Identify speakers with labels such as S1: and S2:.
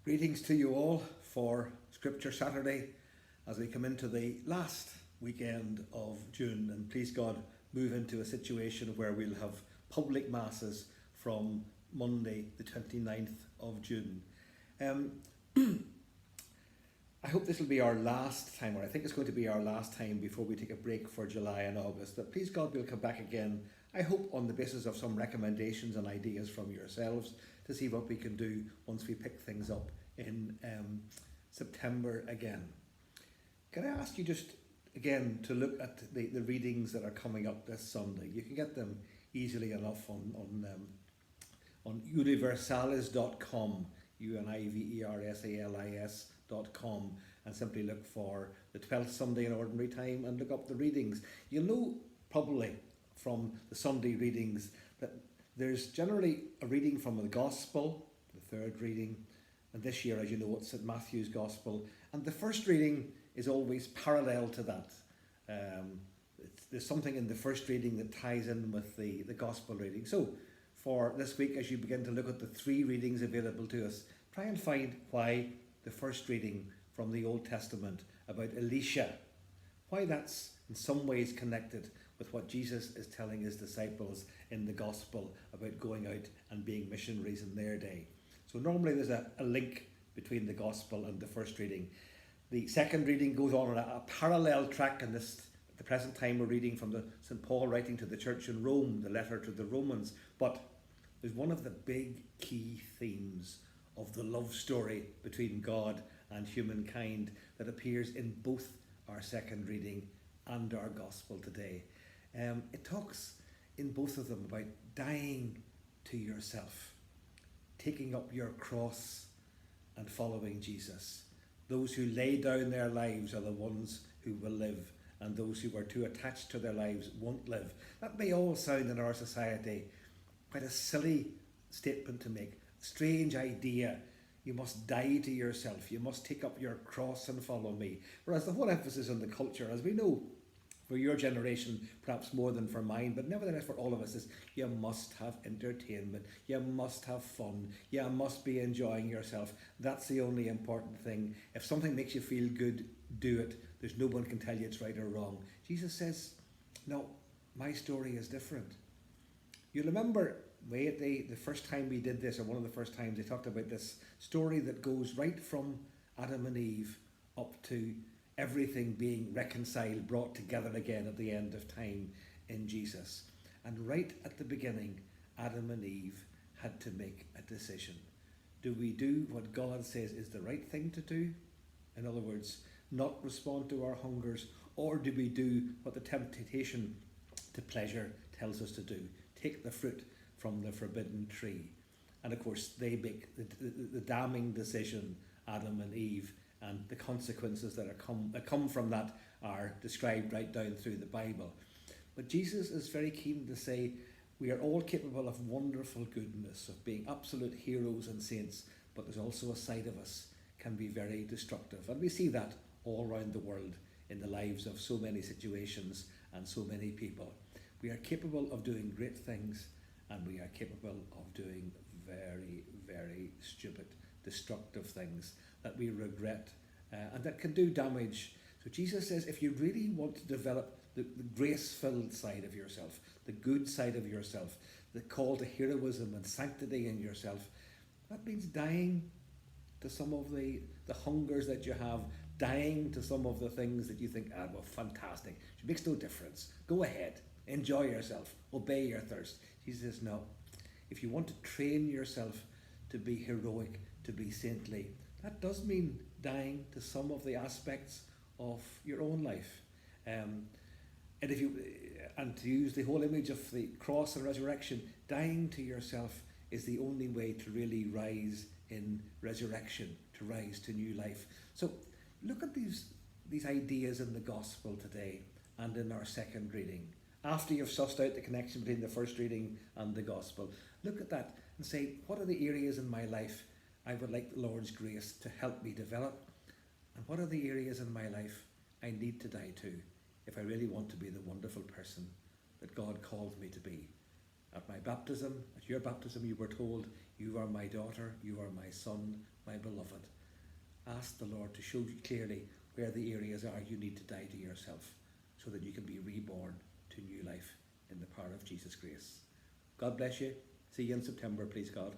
S1: Greetings to you all for Scripture Saturday as we come into the last weekend of June, and please God move into a situation where we'll have public masses from Monday the 29th of June. I hope this will be our last time, or I think it's going to be our last time before we take a break for July and August, but please God we'll come back again, I hope on the basis of some recommendations and ideas from yourselves to see what we can do once we pick things up in September again. Can I ask you just again to look at the readings that are coming up this Sunday? You can get them easily enough on universalis.com, universalis.com, and simply look for the 12th Sunday in Ordinary Time and look up the readings. You'll know probably from the Sunday readings that there's generally a reading from the Gospel, the third reading, and this year, as you know, it's St. Matthew's Gospel, and the first reading is always parallel to that. There's something in the first reading that ties in with the Gospel reading. So for this week, as you begin to look at the three readings available to us, try and find why the first reading from the Old Testament about Elisha, why that's in some ways connected with what Jesus is telling his disciples in the Gospel about going out and being missionaries in their day. So normally there's a link between the Gospel and the first reading. The second reading goes on a parallel track, and at the present time we're reading from the St. Paul writing to the church in Rome, the letter to the Romans. But there's one of the big key themes of the love story between God and humankind that appears in both our second reading and our Gospel today. It talks in both of them about dying to yourself, taking up your cross and following Jesus. Those who lay down their lives are the ones who will live, and those who are too attached to their lives won't live. That may all sound in our society quite a silly statement to make, a strange idea. You must die to yourself, you must take up your cross and follow me. Whereas the whole emphasis on the culture, as we know, for your generation, perhaps more than for mine, but nevertheless for all of us, is you must have entertainment, you must have fun, you must be enjoying yourself. That's the only important thing. If something makes you feel good, do it. There's no one can tell you it's right or wrong. Jesus says, no, my story is different. You'll remember the first time we did this, or one of the first times, they talked about this story that goes right from Adam and Eve up to everything being reconciled, brought together again at the end of time in Jesus. And right at the beginning, Adam and Eve had to make a decision. Do we do what God says is the right thing to do? In other words, not respond to our hungers, or do we do what the temptation to pleasure tells us to do? Take the fruit from the forbidden tree. And of course, they make the damning decision, Adam and Eve, and the consequences that come from that are described right down through the Bible. But Jesus is very keen to say we are all capable of wonderful goodness, of being absolute heroes and saints, but there's also a side of us can be very destructive. And we see that all around the world in the lives of so many situations and so many people. We are capable of doing great things, and we are capable of doing very, very stupid, destructive things that we regret and that can do damage. So Jesus says if you really want to develop the grace-filled side of yourself, the good side of yourself, the call to heroism and sanctity in yourself, that means dying to some of the hungers that you have, dying to some of the things that you think, well, fantastic, it makes no difference, go ahead, enjoy yourself, obey your thirst. Jesus says no. If you want to train yourself to be heroic, to be saintly, that does mean dying to some of the aspects of your own life. And to use the whole image of the cross and resurrection, dying to yourself is the only way to really rise in resurrection, to rise to new life. So look at these ideas in the Gospel today and in our second reading. After you've sussed out the connection between the first reading and the Gospel, look at that and say, what are the areas in my life I would like the Lord's grace to help me develop? And what are the areas in my life I need to die to if I really want to be the wonderful person that God called me to be? At my baptism, at your baptism, you were told You are my daughter, you are my son, my beloved. Ask the Lord to show you clearly where the areas are you need to die to yourself so that you can be reborn to new life in the power of Jesus' grace. God bless you. See you in September, please God.